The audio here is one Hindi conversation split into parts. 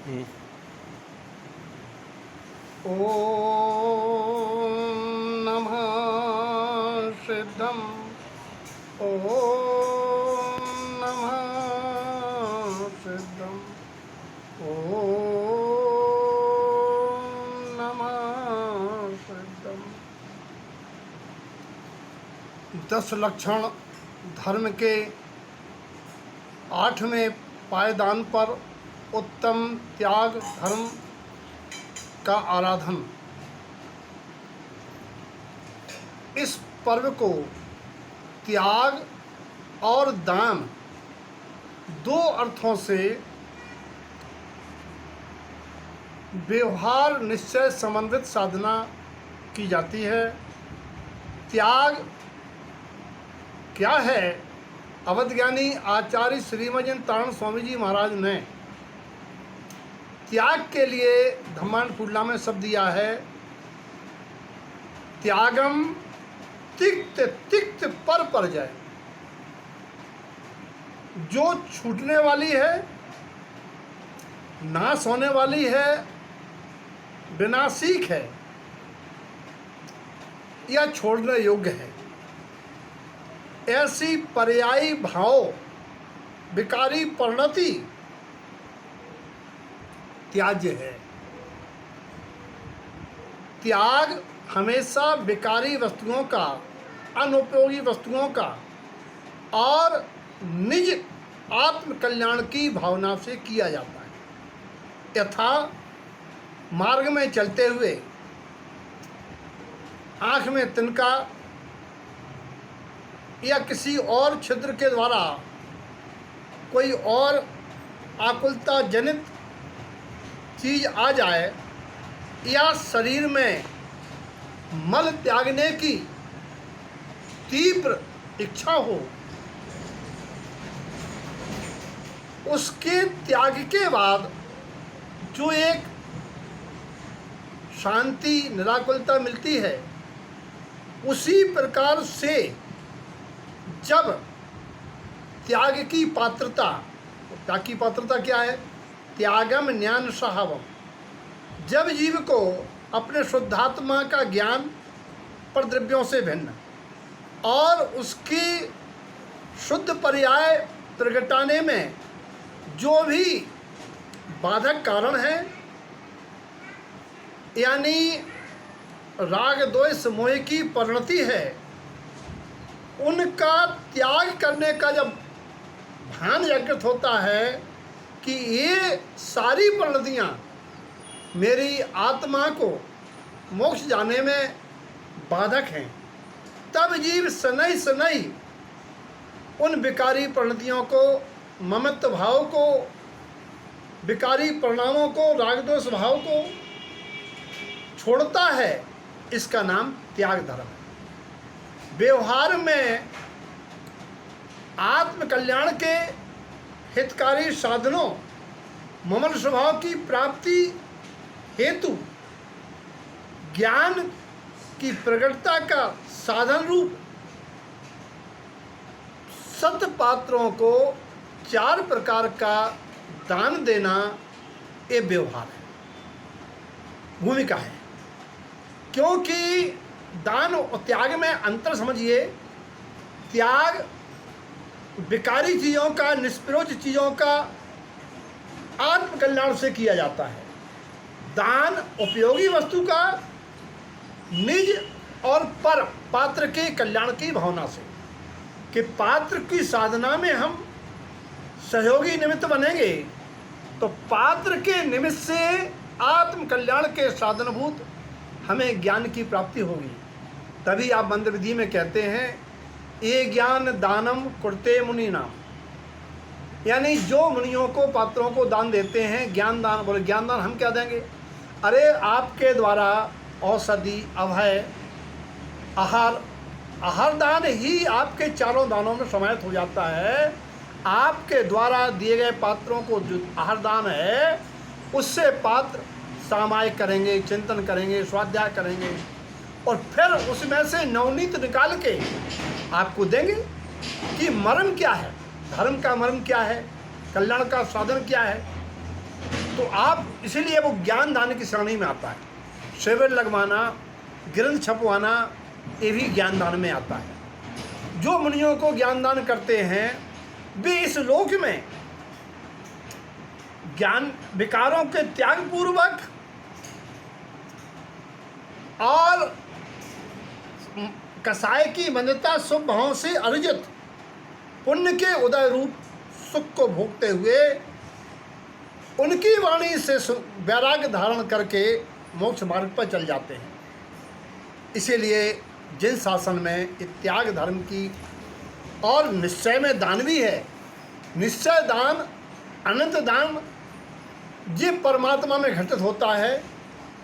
ॐ नमः सिद्धम् ॐ नमः सिद्धम् ॐ नमः सिद्धम्। 10 लक्षण धर्म के 8वें पायदान पर उत्तम त्याग धर्म का आराधन। इस पर्व को त्याग और दान दो अर्थों से व्यवहार निश्चय संबंधित साधना की जाती है। त्याग क्या है? अवधज्ञानी आचार्य श्रीमजनतारण स्वामी जी महाराज ने त्याग के लिए धम्मांड फूडला में शब्द दिया है, त्यागम तिक्त तिक्त पर जाए। जो छूटने वाली है, नाश होने वाली है, विनाशिक है या छोड़ने योग्य है, ऐसी पर्यायी भाव विकारी परिणति त्याज्य है। त्याग हमेशा विकारी वस्तुओं का, अनुपयोगी वस्तुओं का और निज आत्म कल्याण की भावना से किया जाता है। यथा मार्ग में चलते हुए आँख में तिनका या किसी और छिद्र के द्वारा कोई और आकुलता जनित चीज आ जाए या शरीर में मल त्यागने की तीव्र इच्छा हो, उसके त्याग के बाद जो एक शांति निराकुलता मिलती है, उसी प्रकार से जब त्याग की पात्रता, त्याग की पात्रता क्या है? त्यागम ज्ञान सहावम। जब जीव को अपने शुद्धात्मा का ज्ञान पर द्रव्यों से भिन्न और उसकी शुद्ध पर्याय प्रगटाने में जो भी बाधक कारण है, यानी राग द्वेष मोह की परिणति है, उनका त्याग करने का जब भान जागृत होता है कि ये सारी परिणतियाँ मेरी आत्मा को मोक्ष जाने में बाधक हैं, तब जीव शनै शनै उन विकारी परिणतियों को, ममत्व भाव को, विकारी परिणामों को, रागद्वेष भाव को छोड़ता है। इसका नाम त्याग धर्म है। व्यवहार में आत्म कल्याण के हितकारी साधनों, ममल स्वभाव की प्राप्ति हेतु ज्ञान की प्रगटता का साधन रूप सत पात्रों को 4 प्रकार का दान देना, ये व्यवहार है, भूमिका है। क्योंकि दान और त्याग में अंतर समझिए। त्याग विकारी चीज़ों का, निष्प्रयोज्य चीज़ों का आत्म कल्याण से किया जाता है। दान उपयोगी वस्तु का निज और पर पात्र के कल्याण की भावना से, कि पात्र की साधना में हम सहयोगी निमित्त बनेंगे तो पात्र के निमित्त से आत्म कल्याण के साधनभूत हमें ज्ञान की प्राप्ति होगी। तभी आप मंत्र विधि में कहते हैं, ये ज्ञान दानम कुरते मुनि नाम, यानी जो मुनियों को, पात्रों को दान देते हैं, ज्ञान दान। बोले ज्ञान दान हम क्या देंगे? अरे आपके द्वारा औषधि, अभय, आहार दान ही आपके 4 दानों में समाहित हो जाता है। आपके द्वारा दिए गए पात्रों को जो आहार दान है, उससे पात्र सामायिक करेंगे, चिंतन करेंगे, स्वाध्याय करेंगे और फिर उसमें से नवनीत निकाल के आपको देंगे। कि मर्म क्या है, धर्म का मर्म क्या है, कल्याण का साधन क्या है। तो आप इसीलिए वो ज्ञान दान की श्रेणी में आता है। शिविर लगवाना, ग्रंथ छपवाना, ये भी ज्ञान दान में आता है। जो मुनियों को ज्ञान दान करते हैं वे इस लोक में ज्ञान विकारों के त्याग पूर्वक और कसाय की मंदता शुभ भाव से अर्जित पुण्य के उदय रूप सुख को भोगते हुए उनकी वाणी से वैराग्य धारण करके मोक्ष मार्ग पर चल जाते हैं। इसीलिए जिन शासन में त्याग धर्म की और निश्चय में दान भी है। निश्चय दान, अनंत दान ये परमात्मा में घटित होता है।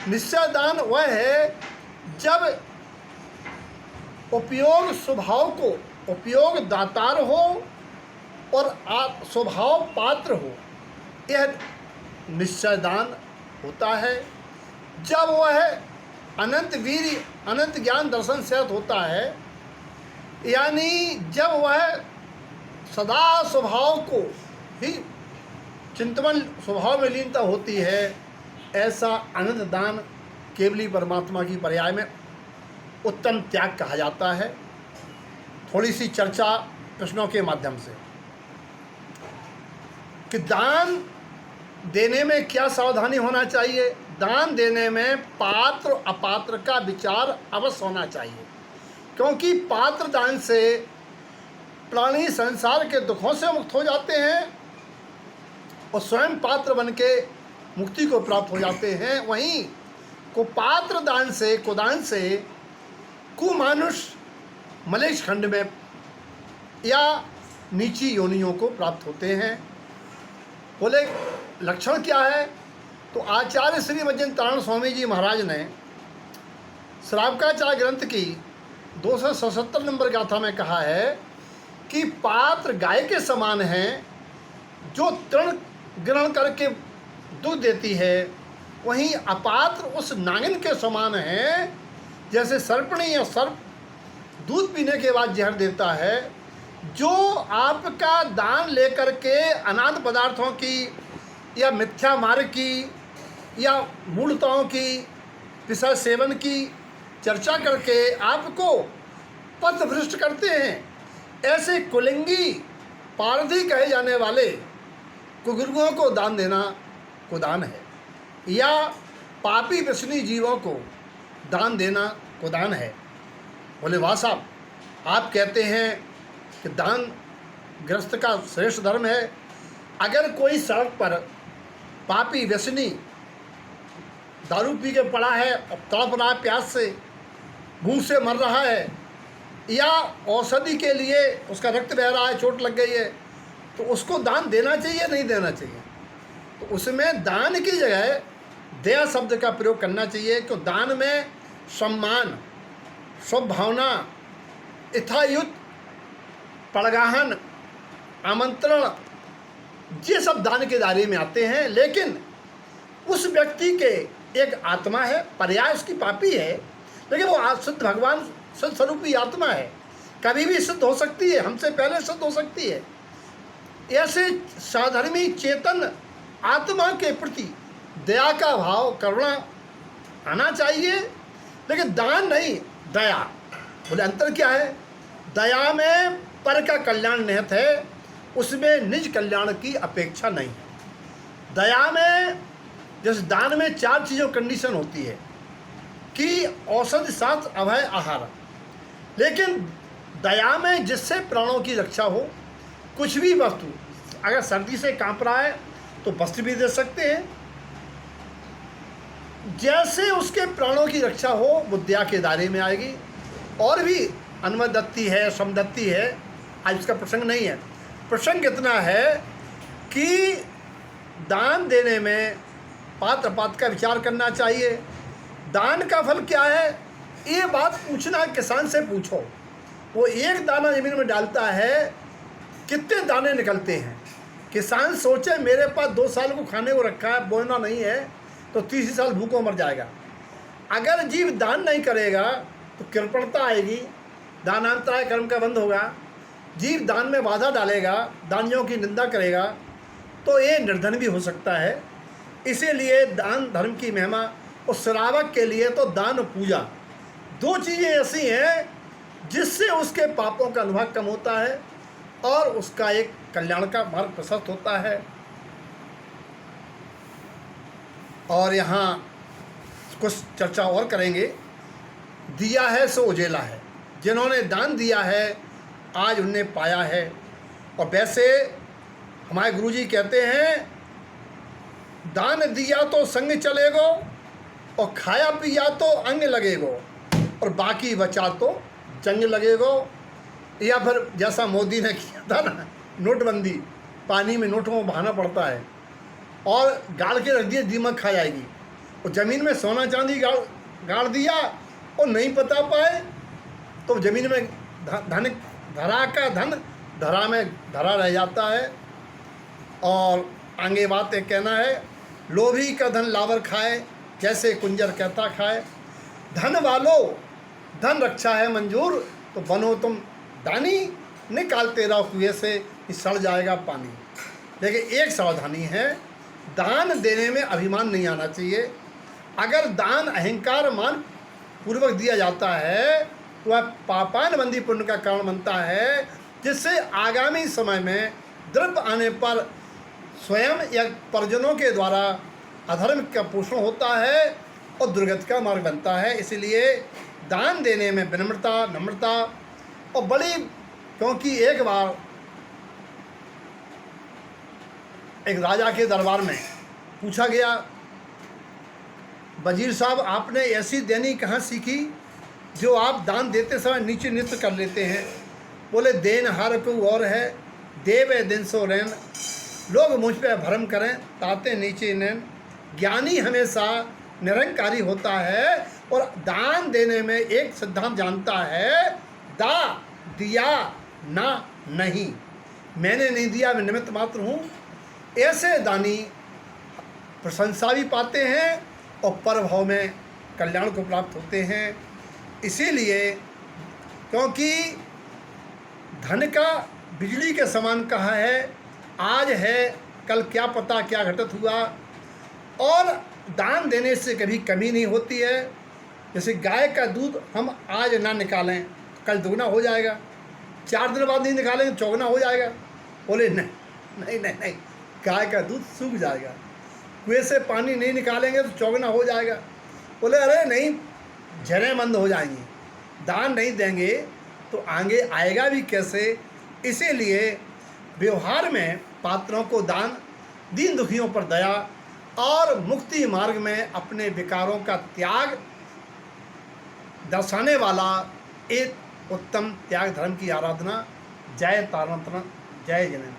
निश्चय दान वह है जब उपयोग स्वभाव को उपयोग दातार हो और स्वभाव पात्र हो, यह निश्चय दान होता है। जब वह अनंत वीर अनंत ज्ञान दर्शन से होता है, यानी जब वह सदा स्वभाव को ही चिंतन स्वभाव में लीनता होती है, ऐसा अनंत दान केवली परमात्मा की पर्याय में उत्तम त्याग कहा जाता है। थोड़ी सी चर्चा प्रश्नों के माध्यम से कि दान देने में क्या सावधानी होना चाहिए। दान देने में पात्र अपात्र का विचार अवश्य होना चाहिए, क्योंकि पात्र दान से प्राणी संसार के दुखों से मुक्त हो जाते हैं और स्वयं पात्र बन के मुक्ति को प्राप्त हो जाते हैं। वहीं कुपात्र दान से कुदान से कुमानुष मलेच्छ खंड में या नीची योनियों को प्राप्त होते हैं। बोले लक्षण क्या है, तो आचार्य श्री वज्रनारायण स्वामी जी महाराज ने श्रावकाचार्य ग्रंथ की 277 नंबर गाथा में कहा है कि पात्र गाय के समान हैं जो तृण ग्रहण करके दूध देती है, वहीं अपात्र उस नागिन के समान है जैसे सर्पणी या सर्प दूध पीने के बाद जहर देता है। जो आपका दान लेकर के अनाथ पदार्थों की या मिथ्या मार्ग की या मूढ़ताओं की विषय सेवन की चर्चा करके आपको पथभ्रष्ट करते हैं, ऐसे कुलिंगी पारधी कहे जाने वाले कुगुरुओं को दान देना कुदान है, या पापी व्यसनी जीवों को दान देना कुदान है। बोले वाह साहब, आप कहते हैं कि दान गृहस्थ का श्रेष्ठ धर्म है। अगर कोई सड़क पर पापी व्यसनी दारू पी के पड़ा है, तड़प रहा है प्यास से, भूख से मर रहा है, या औषधि के लिए उसका रक्त बह रहा है, चोट लग गई है, तो उसको दान देना चाहिए नहीं देना चाहिए। तो उसमें दान की जगह दया शब्द का प्रयोग करना चाहिए, क्योंकि दान में सम्मान, सद्भावना, यथायुत, पड़गाहन, आमंत्रण, ये सब दान के दायरे में आते हैं। लेकिन उस व्यक्ति के एक आत्मा है, पर्याय उसकी पापी है, लेकिन वो शुद्ध भगवान शुद्ध स्वरूपी आत्मा है, कभी भी सिद्ध हो सकती है, हमसे पहले सिद्ध हो सकती है। ऐसे साधर्मी चेतन आत्मा के प्रति दया का भाव, करुणा आना चाहिए, लेकिन दान नहीं, दया। बोले अंतर क्या है? दया में पर का कल्याण निहित है, उसमें निज कल्याण की अपेक्षा नहीं है। दया में जैसे दान में 4 चीज़ों कंडीशन होती है कि औषधि साथ अभय आहार, लेकिन दया में जिससे प्राणों की रक्षा हो, कुछ भी वस्तु, अगर सर्दी से कांप रहा है तो वस्त्र भी दे सकते हैं, जैसे उसके प्राणों की रक्षा हो वो दया के दायरे में आएगी। और भी अन्नदत्ती है, समदत्ती है, आज इसका प्रसंग नहीं है। प्रसंग इतना है कि दान देने में पात्र पात्र का विचार करना चाहिए। दान का फल क्या है, ये बात पूछना किसान से पूछो। वो एक दाना ज़मीन में डालता है, कितने दाने निकलते हैं। किसान सोचे मेरे पास 2 साल को खाने को रखा है, बोना नहीं है, तो 30 साल भूखों मर जाएगा। अगर जीव दान नहीं करेगा तो कृपणता आएगी, दानांतराय कर्म का बंद होगा। जीव दान में बाधा डालेगा, दानियों की निंदा करेगा, तो ये निर्धन भी हो सकता है। इसीलिए दान धर्म की महिमा, और श्रावक के लिए तो दान पूजा, दो चीज़ें ऐसी हैं जिससे उसके पापों का अनुभव कम होता है और उसका एक कल्याण का मार्ग प्रशस्त होता है। और यहाँ कुछ चर्चा और करेंगे। दिया है सो उजेला है, जिन्होंने दान दिया है आज उनने पाया है। और वैसे हमारे गुरुजी कहते हैं, दान दिया तो संग चलेगो, और खाया पिया तो अंग लगेगो, और बाकी बचा तो जंग लगेगो। या फिर जैसा मोदी ने किया था ना, नोटबंदी, पानी में नोटों को बहाना पड़ता है और गाड़ के रख दिया, दीमक खा जाएगी। और ज़मीन में सोना चांदी गाड़ दिया और नहीं पता पाए तो ज़मीन में धन, धरा का धन धरा में धरा रह जाता है। और आगे बात एक कहना है, लोभी का धन लावर खाए, जैसे कुंजर कहता खाए। धन वालो धन रक्षा है मंजूर, तो बनो तुम दानी, निकालते रहो कुएं से, सड़ जाएगा पानी। लेकिन एक सावधानी है, दान देने में अभिमान नहीं आना चाहिए। अगर दान अहंकार मान पूर्वक दिया जाता है तो वह पापानबंदी पुण्य का कारण बनता है, जिससे आगामी समय में द्रव्य आने पर स्वयं या परिजनों के द्वारा अधर्म का पोषण होता है और दुर्गति का मार्ग बनता है। इसलिए दान देने में विनम्रता, नम्रता और बड़ी, क्योंकि एक बार एक राजा के दरबार में पूछा गया, वजीर साहब आपने ऐसी देनी कहाँ सीखी जो आप दान देते समय नीचे नृत्य कर लेते हैं? बोले, देन हार को और है, देवे दिन सो रैन, लोग मुझ पे भरम करें ताते नीचे नैन। ज्ञानी हमेशा निरंकारी होता है और दान देने में एक सिद्धांत जानता है, दा दिया ना नहीं, मैंने नहीं दिया, मैं निमित्त मात्र हूँ। ऐसे दानी प्रशंसा भी पाते हैं और परभाव में कल्याण को प्राप्त होते हैं। इसीलिए, क्योंकि धन का बिजली के समान कहा है, आज है कल क्या पता क्या घटित हुआ। और दान देने से कभी कमी नहीं होती है। जैसे गाय का दूध हम आज ना निकालें कल दुगना हो जाएगा, 4 दिन बाद नहीं निकालेंगे चौगुना हो जाएगा। बोले नहीं नहीं नहीं नहीं, गाय का दूध सूख जाएगा। कुएं से पानी नहीं निकालेंगे तो चौगुना हो जाएगा। बोले अरे नहीं, जरें बंद हो जाएंगी। दान नहीं देंगे तो आगे आएगा भी कैसे? इसीलिए व्यवहार में पात्रों को दान, दीन दुखियों पर दया और मुक्ति मार्ग में अपने विकारों का त्याग दर्शाने वाला एक उत्तम त्याग धर्म की आराधना। जय तारतन, जय जैन।